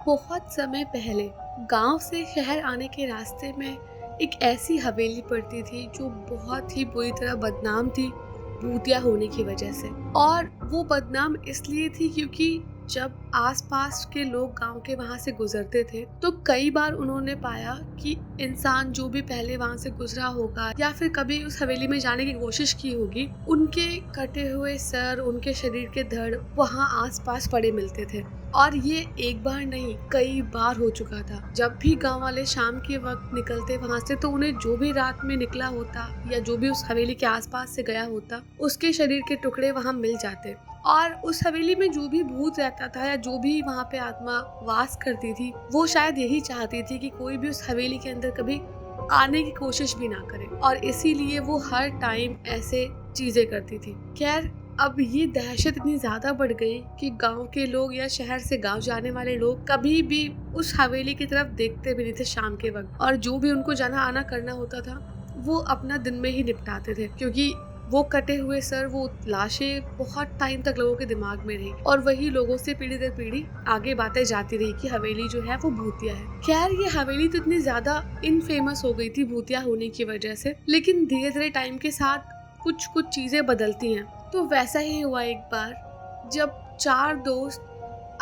बहुत समय पहले गांव से शहर आने के रास्ते में एक ऐसी हवेली पड़ती थी जो बहुत ही बुरी तरह बदनाम थी भूतिया होने की वजह से। और वो बदनाम इसलिए थी क्योंकि जब आसपास के लोग गांव के वहां से गुजरते थे तो कई बार उन्होंने पाया कि इंसान जो भी पहले वहां से गुजरा होगा या फिर कभी उस हवेली में जाने की कोशिश की होगी, उनके कटे हुए सर, उनके शरीर के धड़ वहां आसपास पड़े मिलते थे। और ये एक बार नहीं, कई बार हो चुका था। जब भी गांव वाले शाम के वक्त निकलते वहां से तो उन्हें जो भी रात में निकला होता या जो भी उस हवेली के आसपास से गया होता, उसके शरीर के टुकड़े वहां मिल जाते। और उस हवेली में जो भी भूत रहता था या जो भी वहाँ पे आत्मा वास करती थी, वो शायद यही चाहती थी कि कोई भी उस हवेली के अंदर कभी आने की कोशिश भी ना करे, और इसीलिए वो हर टाइम ऐसे चीजें करती थी। खैर, अब ये दहशत इतनी ज्यादा बढ़ गई कि गांव के लोग या शहर से गांव जाने वाले लोग कभी भी उस हवेली की तरफ देखते भी नहीं थे शाम के वक्त। और जो भी उनको जाना आना करना होता था वो अपना दिन में ही निपटाते थे, क्योंकि वो कटे हुए सर, वो लाशें बहुत टाइम तक लोगों के दिमाग में रही और वही लोगों से पीढ़ी दर पीढ़ी आगे बातें जाती रही कि हवेली जो है वो भूतिया है। खैर, ये हवेली तो इतनी ज्यादा इनफेमस हो गई थी भूतिया होने की वजह से, लेकिन धीरे धीरे टाइम के साथ कुछ चीजें बदलती हैं। तो वैसा ही हुआ एक बार, जब 4 दोस्त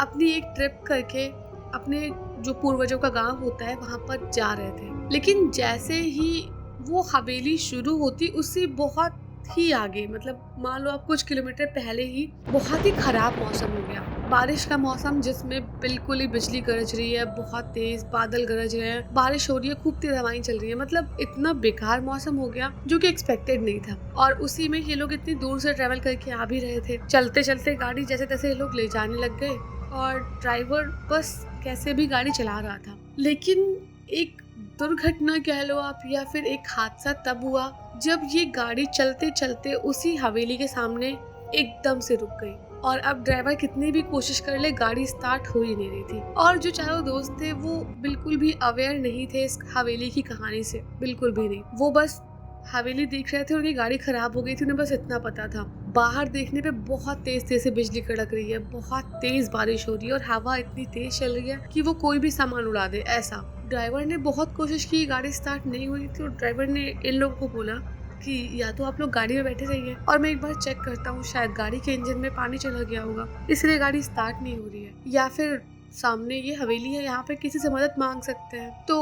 अपनी एक ट्रिप करके अपने जो पूर्वजों का गांव होता है वहां पर जा रहे थे। लेकिन जैसे ही वो हवेली शुरू होती उससे बहुत ही आगे, मतलब मान लो आप कुछ किलोमीटर पहले ही बहुत ही खराब मौसम हो गया। बारिश का मौसम जिसमें बिल्कुल ही बिजली गरज रही है, बहुत तेज बादल गरज रहे हैं, बारिश हो रही है, खूब तेज हवाएं चल रही है। मतलब इतना बेकार मौसम हो गया जो कि एक्सपेक्टेड नहीं था। और उसी में ये लोग इतनी दूर से ट्रेवल करके आ भी रहे थे। चलते चलते गाड़ी जैसे तैसे ये लोग ले जाने लग गए और ड्राइवर बस कैसे भी गाड़ी चला रहा था। लेकिन एक दुर्घटना कह लो आप या फिर एक हादसा तब हुआ जब ये गाड़ी चलते चलते उसी हवेली के सामने एकदम से रुक गई। और अब ड्राइवर कितनी भी कोशिश कर ले, गाड़ी स्टार्ट हो ही नहीं रही थी। और जो चारों दोस्त थे वो बिल्कुल भी अवेयर नहीं थे इस हवेली की कहानी से, बिल्कुल भी नहीं। वो बस हवेली देख रहे थे, उनकी गाड़ी खराब हो गई थी, उन्हें बस इतना पता था। बाहर देखने पे बहुत तेज तेज से बिजली कड़क रही है, बहुत तेज बारिश हो रही है और हवा इतनी तेज चल रही है कि वो कोई भी सामान उड़ा दे, ऐसा। ड्राइवर ने बहुत कोशिश की, गाड़ी स्टार्ट नहीं हुई थी। और ड्राइवर ने इन लोगों को बोला कि या तो आप लोग गाड़ी में बैठे रहिए और मैं एक बार चेक करता हूँ, शायद गाड़ी के इंजन में पानी चला गया होगा इसलिए गाड़ी स्टार्ट नहीं हो रही है, या फिर सामने ये हवेली है, यहाँ पे किसी से मदद मांग सकते हैं। तो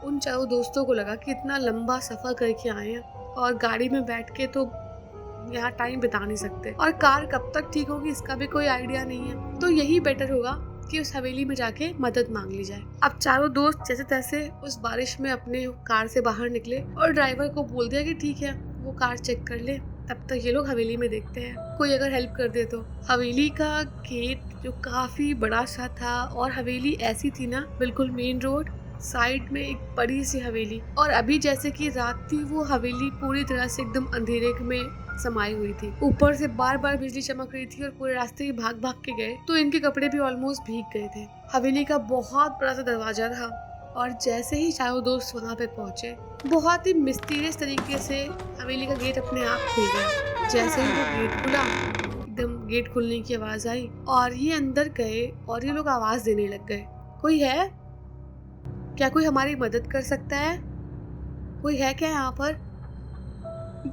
उन चारों दोस्तों को लगा कि इतना लंबा सफर करके आए हैं और गाड़ी में बैठ के तो यहाँ टाइम बिता नहीं सकते, और कार कब तक ठीक होगी इसका भी कोई आइडिया नहीं है। तो यही बेटर होगा कि उस हवेली में जाके मदद मांग ली जाए। अब चारों दोस्त जैसे तैसे उस बारिश में अपने कार से बाहर निकले और ड्राइवर को बोल दिया कि ठीक है वो कार चेक कर ले, तब तक ये लोग हवेली में देखते हैं कोई अगर हेल्प कर दे तो। हवेली का गेट जो काफी बड़ा सा था, और हवेली ऐसी थी ना, बिल्कुल मेन रोड, साइड में एक बड़ी सी हवेली, और अभी जैसे कि रात थी वो हवेली पूरी तरह से एकदम अंधेरे में समाई हुई थी। ऊपर से बार बार बिजली चमक रही थी और पूरे रास्ते भाग भाग के गए तो इनके कपड़े भी ऑलमोस्ट भीग गए थे। हवेली का बहुत बड़ा सा दरवाजा था, और जैसे ही चारों दोस्त वहाँ पे पहुंचे, बहुत ही मिस्टीरियस तरीके से हवेली का गेट अपने आप खुल गया। जैसे ही वो गेट खुला, एकदम गेट खुलने की आवाज आई और ये अंदर गए और ये लोग आवाज देने लग गए, कोई है क्या, कोई हमारी मदद कर सकता है, कोई है क्या यहाँ पर।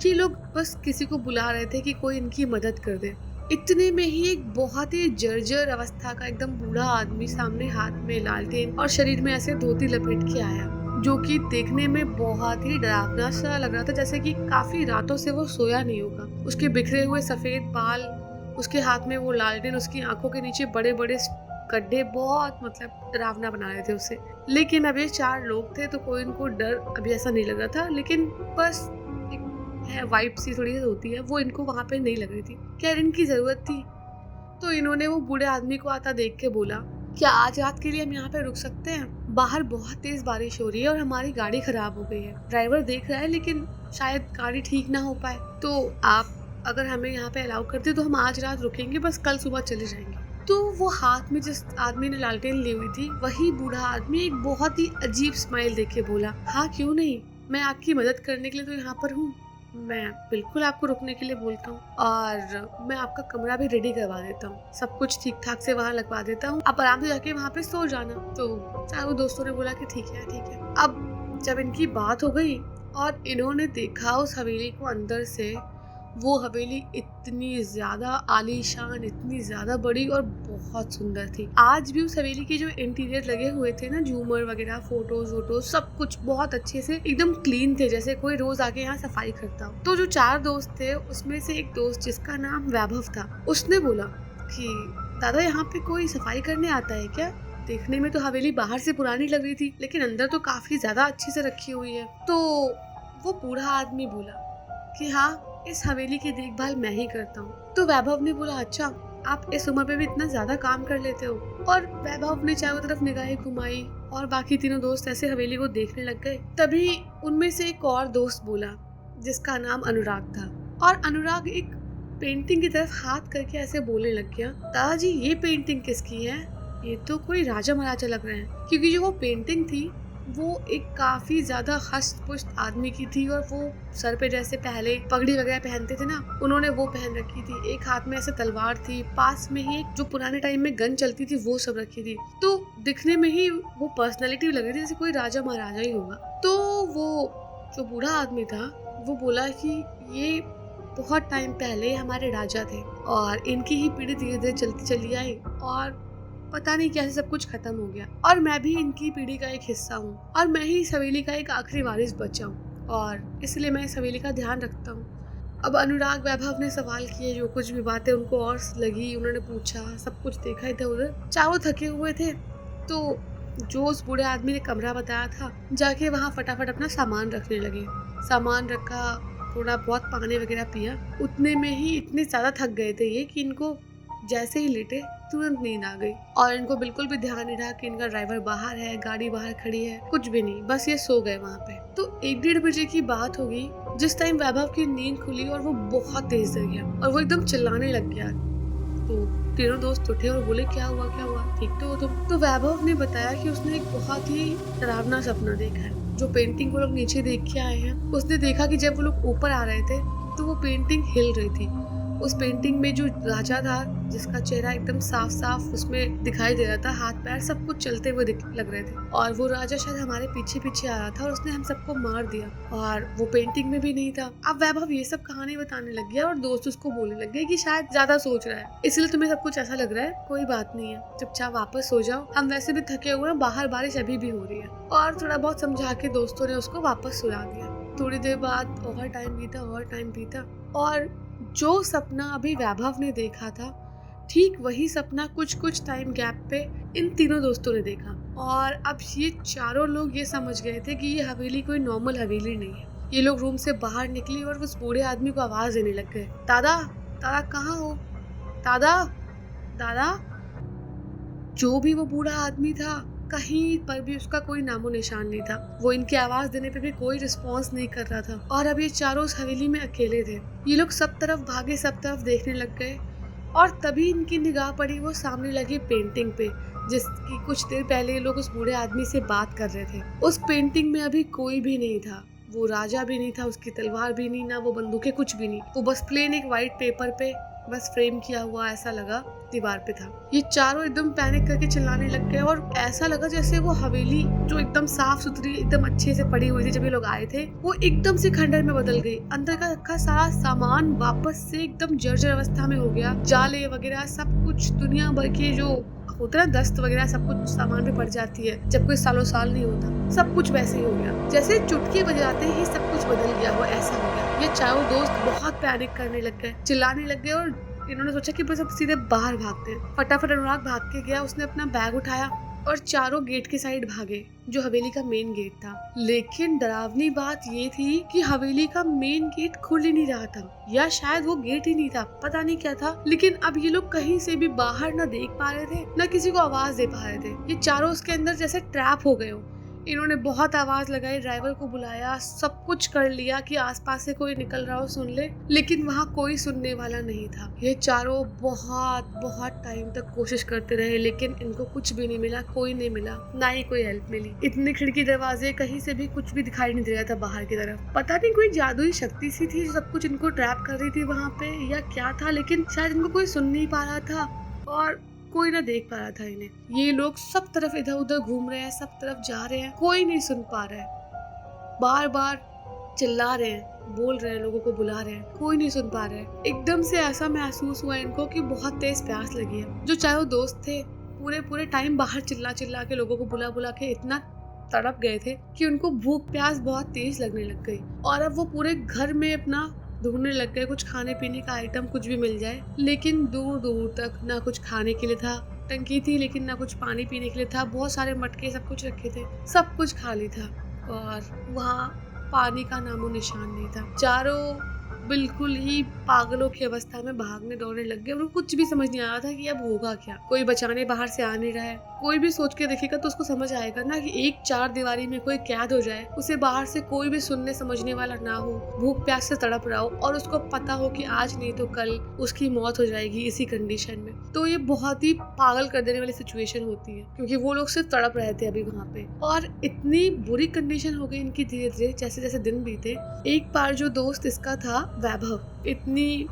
ये लोग बस किसी को बुला रहे थे कि कोई इनकी मदद कर दे। इतने में ही एक बहुत ही जर्जर अवस्था का एकदम बूढ़ा आदमी सामने हाथ में लालटेन और शरीर में ऐसे धोती लपेट के आया, जो कि देखने में बहुत ही डरावना सा लग रहा था, जैसे कि काफी रातों से वो सोया नहीं होगा। उसके बिखरे हुए सफेद बाल, उसके हाथ में वो लालटेन, उसकी आंखों के नीचे बड़े बड़े गड्ढे, बहुत मतलब डरावना बना रहे थे उसे। लेकिन अब ये 4 लोग थे तो कोई इनको डर अभी ऐसा नहीं लग रहा था, लेकिन बस है वाइब सी थोड़ी होती है, वो इनको वहाँ पे नहीं लग रही थी। क्या इनकी जरूरत थी? तो इन्होंने वो बूढ़े आदमी को आता देख के बोला, क्या आज रात के लिए हम यहाँ पे रुक सकते हैं? बाहर बहुत तेज बारिश हो रही है और हमारी गाड़ी खराब हो गई है। ड्राइवर देख रहा है लेकिन शायद गाड़ी ठीक ना हो पाए, तो आप अगर हमें यहाँ पे अलाउ करते तो हम आज रात रुकेंगे, बस कल सुबह चले जाएंगे। तो वो हाथ में जिस आदमी ने लालटेन ली हुई थी, वही बूढ़ा आदमी एक बहुत ही अजीब स्माइल देके बोला, हाँ क्यों नहीं, मैं आपकी मदद करने के लिए तो यहाँ पर हूँ। मैं बिल्कुल आपको रुकने के लिए बोलता हूँ और मैं आपका कमरा भी रेडी करवा देता हूँ, सब कुछ ठीक ठाक से वहाँ लगवा देता हूँ, आप आराम से जाके वहाँ पे सो जाना। तो चारों दोस्तों ने बोला कि ठीक है ठीक है। अब जब इनकी बात हो गई और इन्होंने देखा उस हवेली को अंदर से, वो हवेली इतनी ज्यादा आलीशान, इतनी ज्यादा बड़ी और बहुत सुंदर थी। आज भी उस हवेली के जो इंटीरियर लगे हुए थे ना, झूमर वगैरह, फोटोज वोटोज, सब कुछ बहुत अच्छे से एकदम क्लीन थे, जैसे कोई रोज आके यहाँ सफाई करता हो। तो जो 4 दोस्त थे उसमें से एक दोस्त जिसका नाम वैभव था, उसने बोला कि दादा यहाँ पे कोई सफाई करने आता है क्या? देखने में तो हवेली बाहर से पुरानी लग रही थी लेकिन अंदर तो काफी ज्यादा अच्छे से रखी हुई है। तो वो बूढ़ा आदमी बोला कि हाँ, इस हवेली की देखभाल मैं ही करता हूँ। तो वैभव ने बोला अच्छा, आप इस उम्र पे भी इतना ज्यादा काम कर लेते हो? और वैभव ने चारों तरफ निगाहें घुमाई और बाकी तीनों दोस्त ऐसे हवेली को देखने लग गए। तभी उनमें से एक और दोस्त बोला जिसका नाम अनुराग था, और अनुराग एक पेंटिंग की तरफ हाथ करके ऐसे बोलने लग गया, दादाजी ये पेंटिंग किसकी है? ये तो कोई राजा महाराजा लग रहे हैं। क्योंकि जो वो पेंटिंग थी वो एक काफी ज्यादा हष्ट पुष्ट आदमी की थी और वो सर पे जैसे पहले पगड़ी वगैरह पहनते थे ना, उन्होंने वो पहन रखी थी। एक हाथ में ऐसे तलवार थी, पास में ही एक जो पुराने टाइम में गन चलती थी वो सब रखी थी। तो दिखने में ही वो पर्सनालिटी लग रही थी जैसे कोई राजा महाराजा ही होगा। तो वो जो बूढ़ा आदमी था वो बोला कि ये बहुत टाइम पहले हमारे राजा थे और इनकी ही पीढ़ी धीरे धीरे चलती चली आई और पता नहीं कैसे सब कुछ खत्म हो गया, और मैं भी इनकी पीढ़ी का एक हिस्सा हूँ और मैं ही इस हवेली का एक आखिरी वारिस बचा हूँ और इसलिए मैं इस हवेली का ध्यान रखता हूँ। अब अनुराग वैभव ने सवाल किए, जो कुछ भी बातें उनको और लगी उन्होंने पूछा, सब कुछ देखा इधर उधर। चारों थके हुए थे तो जो उस बूढ़े आदमी ने कमरा बताया था जाके वहाँ फटाफट अपना सामान रखने लगे। सामान रखा, थोड़ा बहुत पानी वगैरह पिया, उतने में ही इतने ज्यादा थक गए थे ये कि इनको जैसे ही लेटे तुरंत नींद आ गई और इनको बिल्कुल भी ध्यान नहीं रहा कि इनका ड्राइवर बाहर है, गाड़ी बाहर खड़ी है, कुछ भी नहीं, बस ये सो गए वहाँ पे। तो 1-1:30 बजे की बात होगी जिस टाइम वैभव की नींद खुली और वो बहुत तेज डर गया और वो एकदम चिल्लाने लग गया। तो तीनों दोस्त उठे और बोले क्या हुआ ठीक तो हो तुम? तो वैभव ने बताया कि उसने एक बहुत ही डरावना सपना देखा है। जो पेंटिंग वो लोग नीचे देख के आए हैं, उसने देखा कि जब वो लोग ऊपर आ रहे थे तो वो पेंटिंग हिल रही थी। उस पेंटिंग में जो राजा था जिसका चेहरा एकदम साफ साफ उसमें दिखाई दे रहा था, हाथ पैर सब कुछ चलते हुए लग रहे थे, और वो राजा शायद हमारे पीछे पीछे आ रहा था और उसने हम सबको मार दिया और वो पेंटिंग में भी नहीं था। अब वैभव ये सब कहानी बताने लग गया और दोस्त उसको बोलने लग गए कि शायद ज्यादा सोच रहा है इसलिए तुम्हें सब कुछ ऐसा लग रहा है, कोई बात नहीं है, चुपचाप वापस सो जाओ, हम वैसे भी थके हुए हैं, बाहर बारिश अभी भी हो रही है। और थोड़ा बहुत समझा के दोस्तों ने उसको वापस सुला दिया। थोड़ी देर बाद और टाइम बीता और जो सपना अभी वैभव ने देखा था ठीक वही सपना कुछ टाइम गैप पे इन तीनों दोस्तों ने देखा। और अब ये चारों लोग ये समझ गए थे कि ये हवेली कोई नॉर्मल हवेली नहीं है। ये लोग रूम से बाहर निकले और उस बूढ़े आदमी को आवाज देने लग गए, दादा दादा कहाँ हो, दादा दादा। जो भी वो बूढ़ा आदमी था कहीं पर भी उसका कोई नामो निशान नहीं था। वो इनकी आवाज देने पे भी कोई रिस्पॉन्स नहीं कर रहा था और अब ये चारों उस हवेली में अकेले थे। ये लोग सब तरफ भागे, सब तरफ देखने लग गए और तभी इनकी निगाह पड़ी वो सामने लगी पेंटिंग पे जिसकी कुछ देर पहले ये लोग उस बूढ़े आदमी से बात कर रहे थे। उस पेंटिंग में अभी कोई भी नहीं था, वो राजा भी नहीं था, उसकी तलवार भी नहीं, ना वो बंदूकें, कुछ भी नहीं। वो बस प्लेन एक व्हाइट पेपर पे बस फ्रेम किया हुआ ऐसा लगा दीवार पे था। ये चारों एकदम पैनिक करके चिल्लाने लग गए और ऐसा लगा जैसे वो हवेली जो एकदम साफ सुथरी एकदम अच्छे से पड़ी हुई थी जब ये लोग आए थे, वो एकदम से खंडर में बदल गई। अंदर का रखा सारा सामान वापस से एकदम जर्जर अवस्था में हो गया। जाले वगैरह सब कुछ, दुनिया भर के जो होता है दस्त वगैरह, सब कुछ सामान पे पड़ जाती है जब कोई सालों साल नहीं होता, सब कुछ वैसे ही हो गया। जैसे चुटकी बजाते ही सब कुछ बदल गया हो, ऐसा हो गया। ये चारों दोस्त बहुत पैनिक करने लग गए, चिल्लाने लग गए और इन्होंने सोचा कि बस अब सीधे बाहर भागते हैं। फटाफट अनुराग भाग के गया, उसने अपना बैग उठाया और चारों गेट के साइड भागे जो हवेली का मेन गेट था। लेकिन डरावनी बात ये थी कि हवेली का मेन गेट खुल ही नहीं रहा था, या शायद वो गेट ही नहीं था, पता नहीं क्या था। लेकिन अब ये लोग कहीं से भी बाहर ना देख पा रहे थे, ना किसी को आवाज दे पा रहे थे। ये चारों उसके अंदर जैसे ट्रैप हो गए हो। इन्होंने बहुत आवाज लगाई, ड्राइवर को बुलाया, सब कुछ कर लिया कि आसपास से कोई निकल रहा हो सुन ले, लेकिन वहाँ कोई सुनने वाला नहीं था। ये चारों बहुत बहुत टाइम तक कोशिश करते रहे, लेकिन इनको कुछ भी नहीं मिला, कोई नहीं मिला, ना ही कोई हेल्प मिली। इतने खिड़की दरवाजे, कहीं से भी कुछ भी दिखाई नहीं दे रहा था बाहर की तरफ। पता नहीं कोई जादुई शक्ति सी थी जो सब कुछ इनको ट्रैप कर रही थी वहाँ पे, या क्या था, लेकिन शायद इनको कोई सुन नहीं पा रहा था और कोई ना देख पा रहा था इन्हें। ये लोग सब तरफ इधर उधर घूम रहे हैं, सब तरफ जा रहे हैं, कोई नहीं सुन पा रहा है। बार बार चिल्ला रहे हैं, बोल रहे हैं, लोगों को बुला रहे हैं, कोई नहीं सुन पा रहे हैं। एकदम से ऐसा महसूस हुआ इनको कि बहुत तेज प्यास लगी है। जो चारों दोस्त थे पूरे टाइम बाहर चिल्ला चिल्ला के लोगों को बुला बुला के इतना तड़प गए थे कि उनको भूख प्यास बहुत तेज लगने लग गई। और अब वो पूरे घर में अपना ढूंढने लग गए, कुछ खाने पीने का आइटम कुछ भी मिल जाए। लेकिन दूर दूर तक ना कुछ खाने के लिए था, टंकी थी लेकिन ना कुछ पानी पीने के लिए था। बहुत सारे मटके सब कुछ रखे थे, सब कुछ खाली था और वहाँ पानी का नामो निशान नहीं था। चारों बिल्कुल ही पागलों की अवस्था में भागने दौड़ने लग गए। उनको कुछ भी समझ नहीं आ रहा था कि अब होगा क्या। कोई बचाने बाहर से आ नहीं रहा है। कोई भी सोच के देखेगा तो उसको समझ आएगा ना कि एक चार दीवारी में कोई कैद हो जाए, उसे बाहर से कोई भी सुनने समझने वाला ना हो, भूख प्यास से तड़प रहा हो और उसको पता हो कि आज नहीं तो कल उसकी मौत हो जाएगी इसी कंडीशन में, तो ये बहुत ही पागल कर देने वाली सिचुएशन होती है। क्योंकि वो लोग सिर्फ तड़प रहे थे अभी वहाँ पे और इतनी बुरी कंडीशन हो गई इनकी धीरे धीरे जैसे जैसे दिन बीते। एक बार जो दोस्त इसका था वैभव, इतनी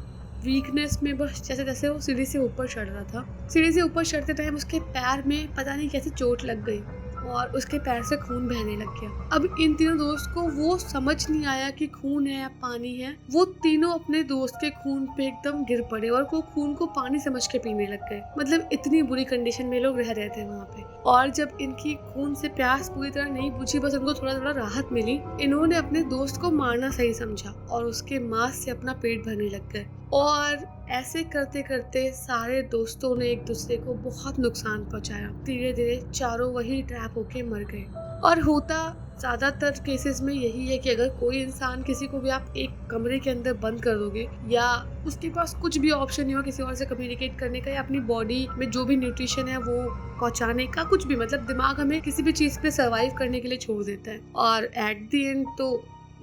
वीकनेस में बस जैसे जैसे वो सीढ़ी से ऊपर चढ़ रहा था, सीढ़ी से ऊपर चढ़ते टाइम उसके पैर में पता नहीं कैसे चोट लग गई और उसके पैर से खून बहने लग गया। अब इन तीनों दोस्त को वो समझ नहीं आया कि खून है या पानी है। वो तीनों अपने दोस्त के खून पे एकदम गिर पड़े और वो खून को पानी समझ के पीने लग गए। मतलब इतनी बुरी कंडीशन में लोग रह रहे थे वहाँ पे। और जब इनकी खून से प्यास पूरी तरह नहीं बुझी, बस उनको थोड़ा थोड़ा राहत मिली, इन्होंने अपने दोस्त को मारना सही समझा और उसके मांस से अपना पेट भरने लग गए। और ऐसे करते करते सारे दोस्तों ने एक दूसरे को बहुत नुकसान पहुंचाया। धीरे धीरे चारों वही ट्रैप होके मर गए। और होता ज्यादातर केसेस में यही है कि अगर कोई इंसान, किसी को भी आप एक कमरे के अंदर बंद कर दोगे या उसके पास कुछ भी ऑप्शन नहीं हो किसी और से कम्युनिकेट करने का या अपनी बॉडी में जो भी न्यूट्रिशन है वो पहुंचाने का, कुछ भी, मतलब दिमाग हमें किसी भी चीज पे सर्वाइव करने के लिए छोड़ देता है। और एट द एंड तो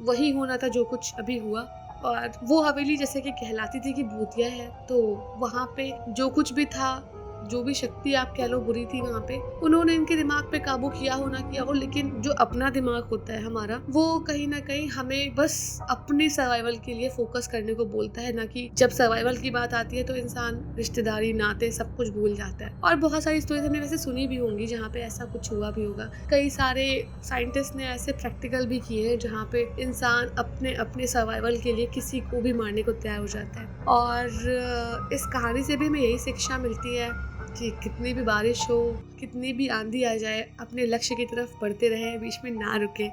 वही होना था जो कुछ अभी हुआ। और वो हवेली जैसे कि कहलाती थी कि भूतिया है, तो वहाँ पे जो कुछ भी था, जो भी शक्ति आप कह लो बुरी थी वहाँ पे, उन्होंने इनके दिमाग पे काबू किया हो ना किया हो, लेकिन जो अपना दिमाग होता है हमारा, वो कहीं ना कहीं हमें बस अपनी सर्वाइवल के लिए फोकस करने को बोलता है, ना कि जब सर्वाइवल की बात आती है तो इंसान रिश्तेदारी, नाते, सब कुछ भूल जाता है। और बहुत सारी स्टोरीज हमने वैसे सुनी भी होंगी जहाँ पे ऐसा कुछ हुआ भी होगा। कई सारे साइंटिस्ट ने ऐसे प्रैक्टिकल भी किए हैं जहाँ पे इंसान अपने अपने सर्वाइवल के लिए किसी को भी मारने को तैयार हो जाता है। और इस कहानी से भी हमें यही शिक्षा मिलती है कि कितनी भी बारिश हो, कितनी भी आंधी आ जाए, अपने लक्ष्य की तरफ बढ़ते रहें, बीच में ना रुके।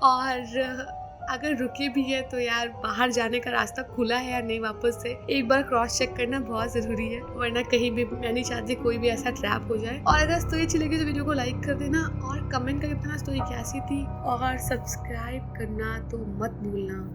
और अगर रुके भी है तो यार बाहर जाने का रास्ता खुला है या नहीं वापस से एक बार क्रॉस चेक करना बहुत ज़रूरी है, वरना कहीं भी, मैं नहीं चाहती कोई भी ऐसा ट्रैप हो जाए। और अगर स्टोरी अच्छी लगी तो वीडियो को लाइक कर देना और कमेंट करके बताना स्टोरी कैसी थी और सब्सक्राइब करना तो मत भूलना।